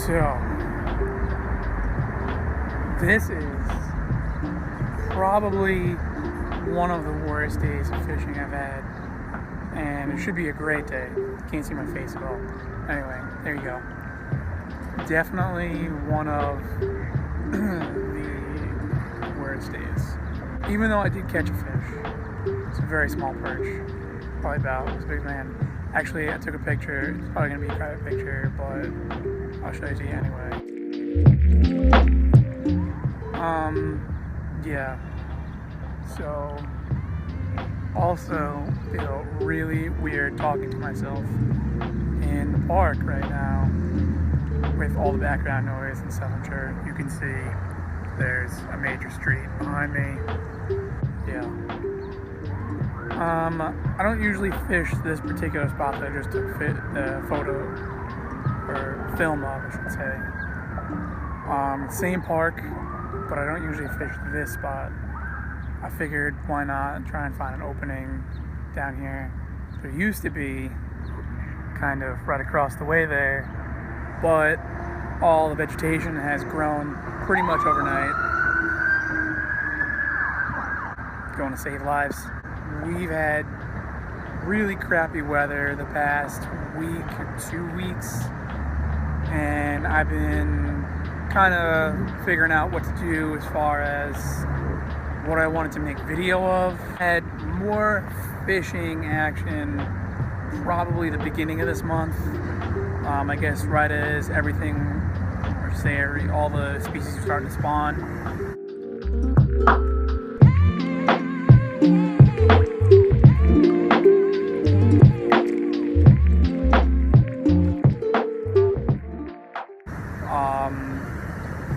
So, this is probably one of the worst days of fishing I've had, and it should be a great day. Can't see my face at all. Anyway, there you go. Definitely one of the worst days. Even though I did catch a fish. It's a very small perch. Probably about this big man. Actually, I took a picture. It's probably going to be a private picture, but I'll show it to you anyway. Yeah. So, also feel really weird talking to myself in the park right now with all the background noise and stuff. I'm sure you can see there's a major street behind me. Yeah. I don't usually fish this particular spot that I just took the photo or film of, I should say. Same park, but I don't usually fish this spot. I figured why not try and find an opening down here. There used to be kind of right across the way there, but all the vegetation has grown pretty much overnight. Going to save lives. We've had really crappy weather the past week or 2 weeks, and I've been kind of figuring out what to do as far as what I wanted to make video of. Had more fishing action probably the beginning of this month. I guess right as everything, or say all the species are starting to spawn.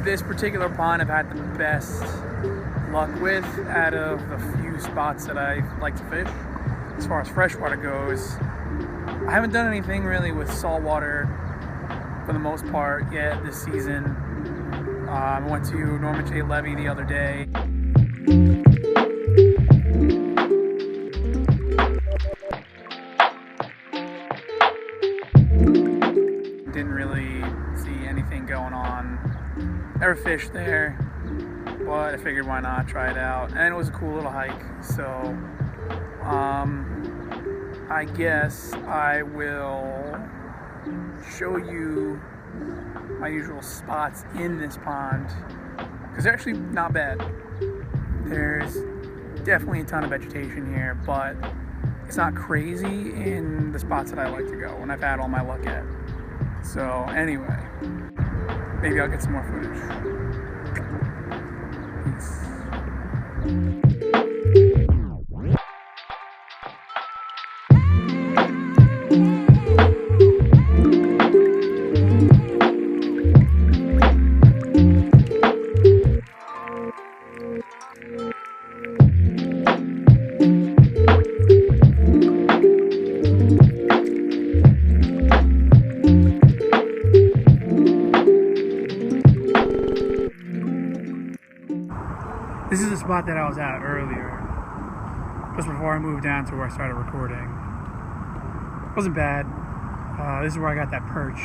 This particular pond I've had the best luck with out of the few spots that I like to fish. As far as freshwater goes, I haven't done anything really with saltwater for the most part yet this season. I went to Norman J. Levy the other day. Didn't really see anything going on. Never fished there, but I figured why not try it out, and it was a cool little hike. So I guess I will show you my usual spots in this pond, because they're actually not bad. There's definitely a ton of vegetation here, but it's not crazy in the spots that I like to go and I've had all my luck at. So anyway, maybe I'll get some more footage. Peace. This is the spot that I was at earlier, just before I moved down to where I started recording. It wasn't bad. This is where I got that perch.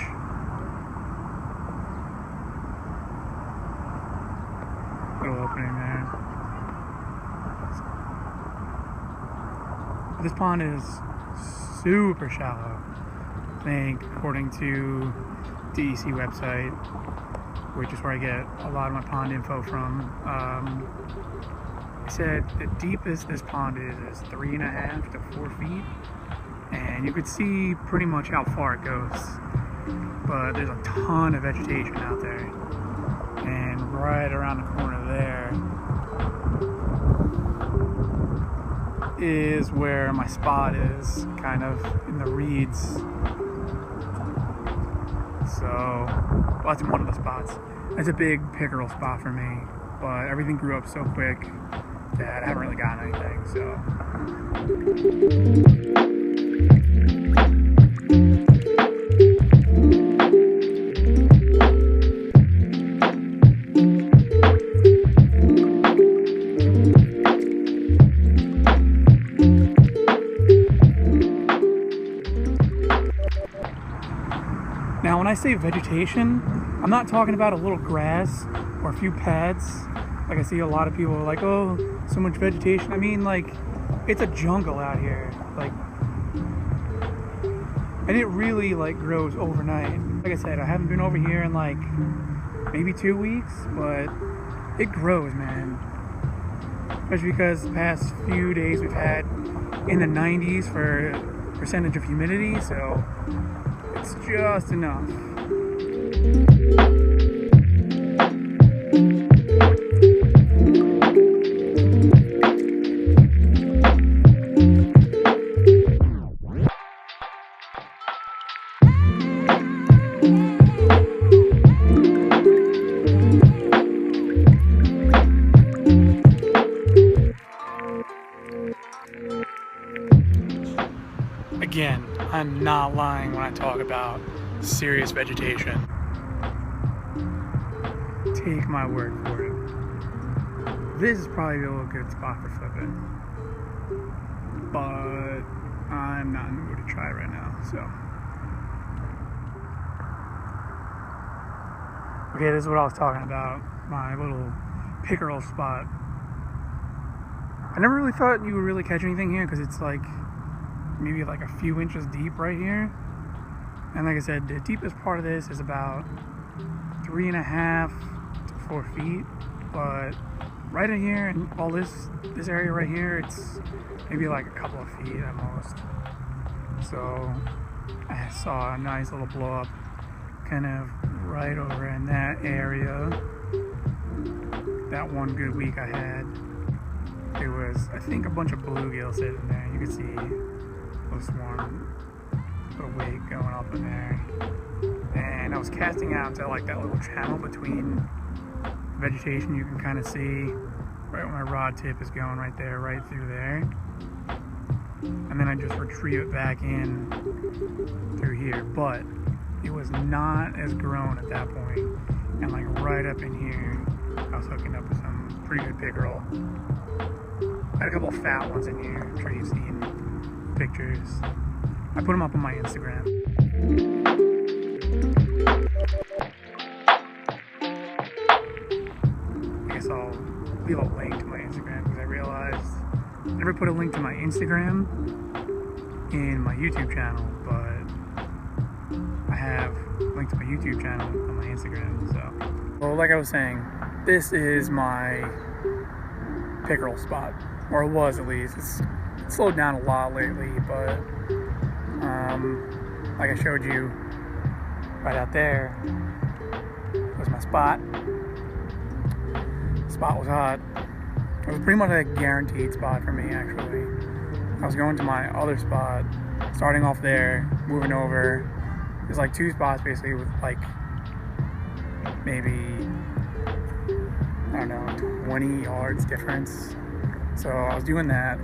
Little opening there. This pond is super shallow, I think, according to DEC website, which is where I get a lot of my pond info from. They said the deepest this pond is 3.5 to 4 feet, and you could see pretty much how far it goes, but there's a ton of vegetation out there, and right around the corner there is where my spot is, kind of in the reeds. So, well, that's one of the spots. It's a big pickerel spot for me, but everything grew up so quick that I haven't really gotten anything, so. Now, when I say vegetation, I'm not talking about a little grass or a few pads. Like I see a lot of people are like, oh, so much vegetation. I mean, like, it's a jungle out here. Like, and it really like grows overnight. Like I said, I haven't been over here in like maybe 2 weeks, but it grows, man. Especially because the past few days we've had in the 90s for percentage of humidity, so it's just enough. Again, I'm not lying when I talk about serious vegetation. Take my word for it. This is probably a little good spot for flipping, but I'm not in the mood to try right now, so. Okay, this is what I was talking about, my little pickerel spot. I never really thought you would really catch anything here because it's like maybe like a few inches deep right here. And like I said, the deepest part of this is about 3.5 to 4 feet. But right in here and all this area right here, it's maybe like a couple of feet at most. So I saw a nice little blow up kind of right over in that area. That one good week I had, there was, I think, a bunch of bluegill sitting there. You could see little swarm, little wake going up in there. And I was casting out to like that little channel between vegetation. You can kind of see right where my rod tip is going right there, right through there. And then I just retrieve it back in through here. But it was not as grown at that point. And like right up in here, I was hooking up with some pretty good pickerel. I had a couple of fat ones in here. I'm sure you've seen pictures. I put them up on my Instagram. I guess I'll leave a link to my Instagram because I realized I never put a link to my Instagram in my YouTube channel, but I have a link to my YouTube channel on my Instagram. So, well, like I was saying, this is my pickerel spot, or it was at least. It's slowed down a lot lately, but like I showed you right out there was my spot. The spot was hot. It was pretty much a guaranteed spot for me, actually. I was going to my other spot, starting off there, moving over. There's like 2 spots basically with like maybe, I don't know, 20 yards difference. So I was doing that,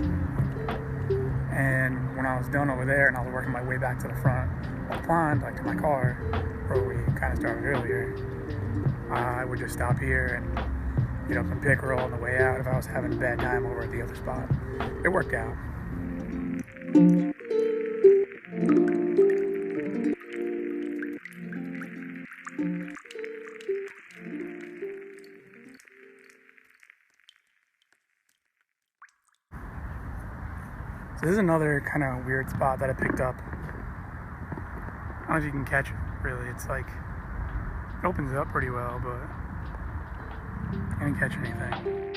and when I was done over there and I was working my way back to the front of the pond, like to my car, where we kind of started earlier, I would just stop here and get up some pickerel on the way out if I was having a bad time over at the other spot. It worked out. So this is another kind of weird spot that I picked up. I don't know if you can catch it, really. It's like, it opens up pretty well, but I didn't catch anything.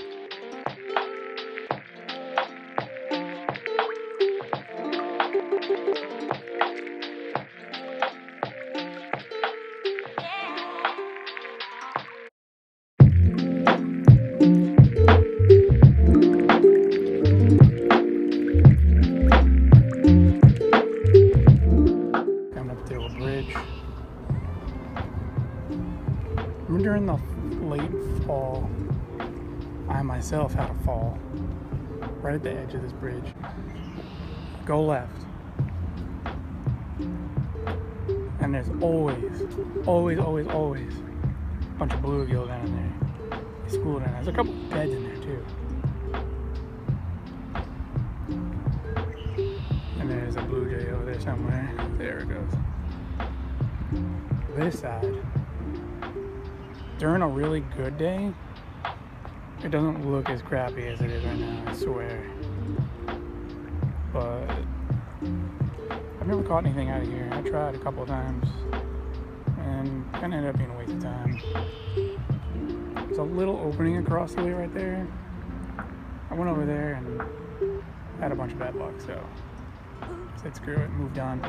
During the late fall, I myself had a fall right at the edge of this bridge. Go left, and there's always a bunch of bluegill down in there. They schooled in. There's a couple of beds in there too. And there's a blue jay over there somewhere. There it goes. This side, during a really good day, it doesn't look as crappy as it is right now, I swear. But I've never caught anything out of here. I tried a couple of times and kind of ended up being a waste of time. There's a little opening across the way right there. I went over there and had a bunch of bad luck, so I said screw it, moved on.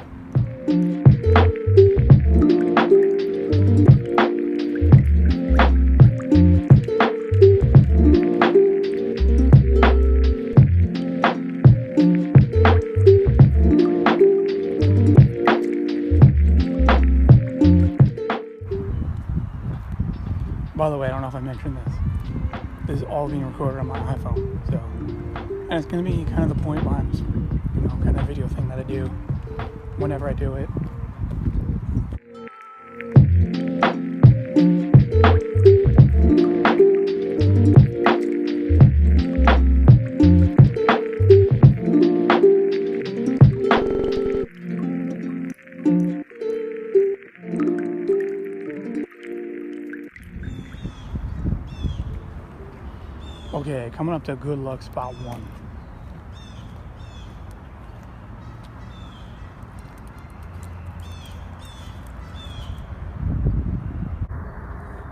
By the way, I don't know if I mentioned this. This is all being recorded on my iPhone, so, and it's going to be kind of the point behind this, you know, kind of video thing that I do whenever I do it. Okay, coming up to good luck spot 1.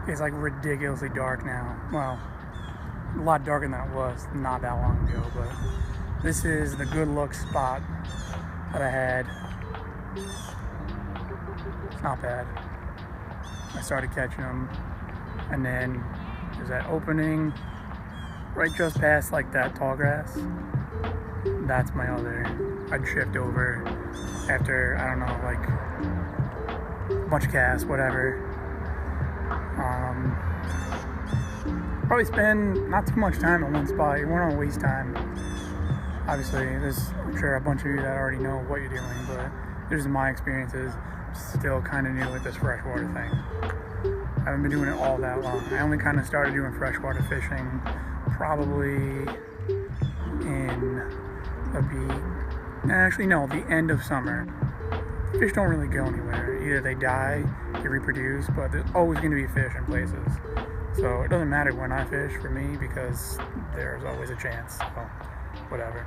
It's like ridiculously dark now. Well, a lot darker than it was not that long ago, but this is the good luck spot that I had. It's not bad. I started catching them, and then there's that opening right just past like that tall grass. That's my other. I'd shift over after, I don't know, like a bunch of casts, whatever. Probably spend not too much time at one spot. You won't waste time. Obviously, there's, I'm sure, a bunch of you that already know what you're doing, but there's my experiences. Still kind of new with this freshwater thing. I haven't been doing it all that long. I only kind of started doing freshwater fishing probably in the end of summer. Fish don't really go anywhere. Either they die, they reproduce, but there's always going to be fish in places. So it doesn't matter when I fish for me because there's always a chance. So whatever.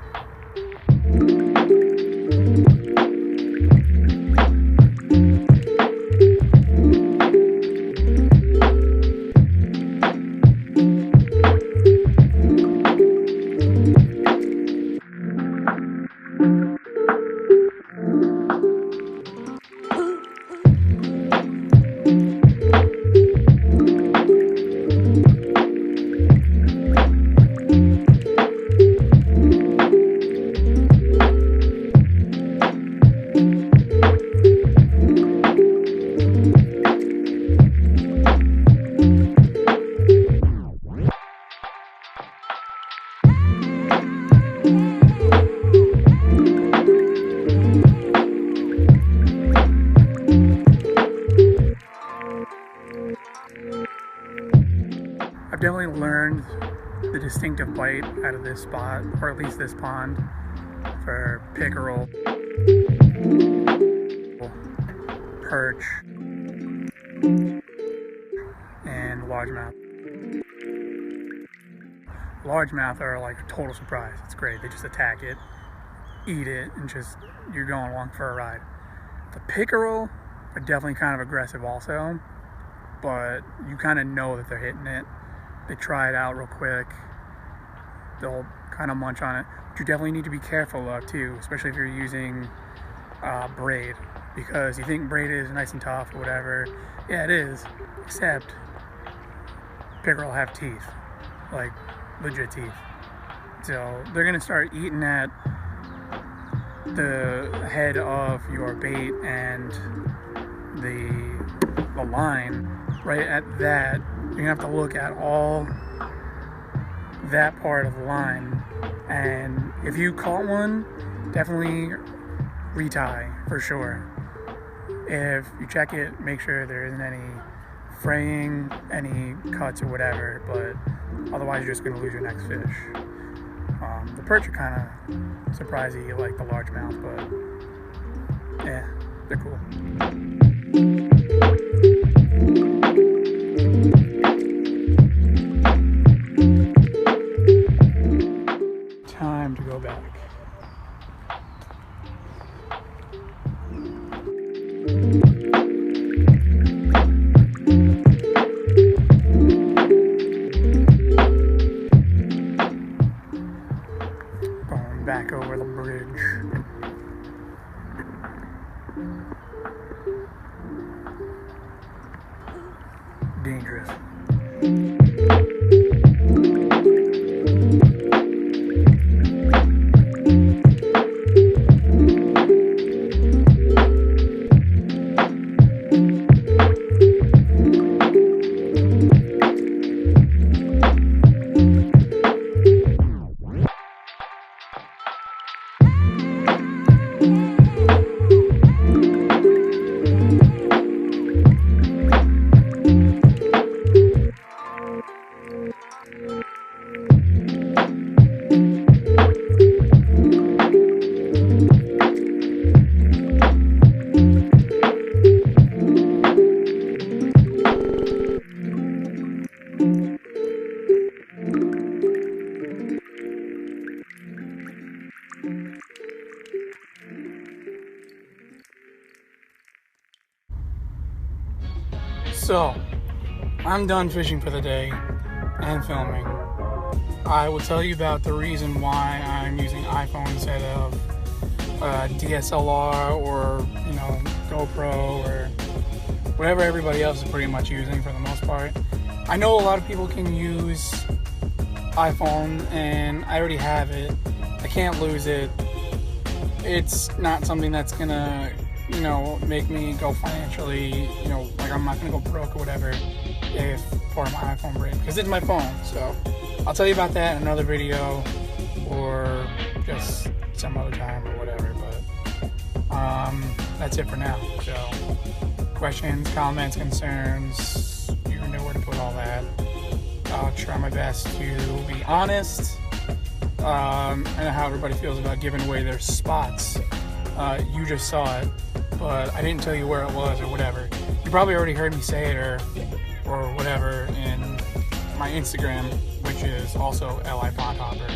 I've definitely learned the distinctive bite out of this spot, or at least this pond, for pickerel, perch, and largemouth. Largemouth are like a total surprise. It's great. They just attack it, eat it, and just, you're going along for a ride. The pickerel are definitely kind of aggressive also, but you kind of know that they're hitting it. They try it out real quick. They'll kind of munch on it. But you definitely need to be careful of too, especially if you're using braid, because you think braid is nice and tough or whatever. Yeah, it is, except pickerel have teeth, like legit teeth. So they're gonna start eating at the head of your bait and the line. Right at that, you're gonna have to look at all that part of the line, and if you caught one, definitely retie for sure. If you check it, make sure there isn't any fraying, any cuts or whatever, but otherwise you're just gonna lose your next fish. The perch are kind of surprising, like the largemouth, but yeah, they're cool. dangerous. So, I'm done fishing for the day and filming. I will tell you about the reason why I'm using iPhone instead of DSLR or, GoPro or whatever everybody else is pretty much using for the most part. I know a lot of people can use iPhone and I already have it. I can't lose it. It's not something that's gonna make me go financially, like I'm not gonna go broke or whatever if part of my iPhone breaks, because it's my phone. So I'll tell you about that in another video or just some other time or whatever, but that's it for now. So questions, comments, concerns, you know where to put all that. I'll try my best to be honest. I know how everybody feels about giving away their spots. You just saw it, but I didn't tell you where it was or whatever. You probably already heard me say it or whatever in my Instagram, which is also LIPondhopper.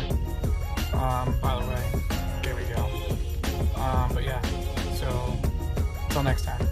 By the way, there we go. But yeah, so until next time.